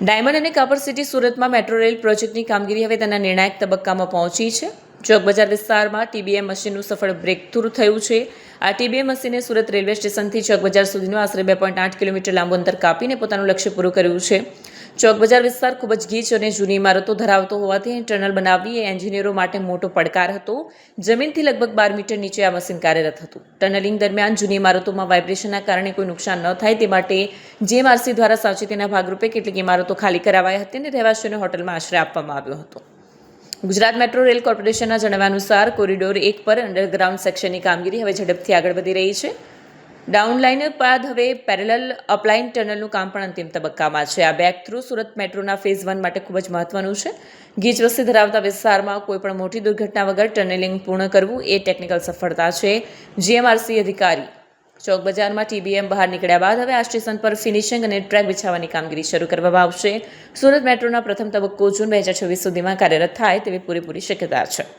Diamond અને કાપડ city સુરતમાં મેટ્રો રેલ પ્રોજેક્ટની કામગીરી હવે તેના નિર્ણાયક તબક્કામાં પહોંચી છે. ચોક બજાર વિસ્તારમાં ટીબીએમ મશીનનું સફળ બ્રેકથ્રુ થયું છે. આ ટીબીએમ મશીને સુરત રેલવે સ્ટેશનથી ચોક બજાર સુધીનું આશરે 2.8 કિલોમીટર લાંબુ અંતર કાપીને પોતાનું લક્ષ્ય પૂરું કર્યું છે. ચોક બજાર વિસ્તાર ખૂબ જ ગીચ અને જૂની ઇમારતો ધરાવતો હોવાથી અહીં ટનલ બનાવવી એ એન્જિનિયરો માટે મોટો પડકાર હતો. જમીનથી લગભગ 12 મીટર નીચે આ મશીન કાર્યરત હતું. ટનલિંગ દરમિયાન જૂની ઇમારતોમાં વાઇબ્રેશનના કારણે કોઈ નુકસાન ન થાય તે માટે જીએમઆરસી દ્વારા સાવચેતીના ભાગરૂપે કેટલીક ઇમારતો ખાલી કરાવાઈ હતી અને રહેવાસીઓને હોટલમાં આશ્રય આપવામાં આવ્યો હતો. ગુજરાત મેટ્રો રેલ કોર્પોરેશનના જણાવ્યા અનુસાર કોરિડોર 1 પર અંડરગ્રાઉન્ડ સેક્શનની કામગીરી હવે ઝડપથી આગળ વધી રહી છે. ડાઉનલાઇન બાદ હવે પેરેલલ અપલાઇન ટનલનું કામ પણ અંતિમ તબક્કામાં છે. આ બ્રેક થ્રુ સુરત મેટ્રોના ફેઝ 1 માટે ખૂબ જ મહત્વનું છે. ગીચ વસ્તી ધરાવતા વિસ્તારમાં કોઈપણ મોટી દુર્ઘટના વગર ટનલિંગ પૂર્ણ કરવું એ ટેકનિકલ સફળતા છે. જીએમઆરસી અધિકારી ચોક બજારમાં ટીબીએમ બહાર નીકળ્યા બાદ હવે આ સ્ટેશન પર ફિનિશિંગ અને ટ્રેક બિછાવવાની કામગીરી શરૂ કરવામાં આવશે. સુરત મેટ્રોના પ્રથમ તબક્કો જૂન 2026 સુધીમાં કાર્યરત થાય તેવી પૂરેપૂરી શક્યતા છે.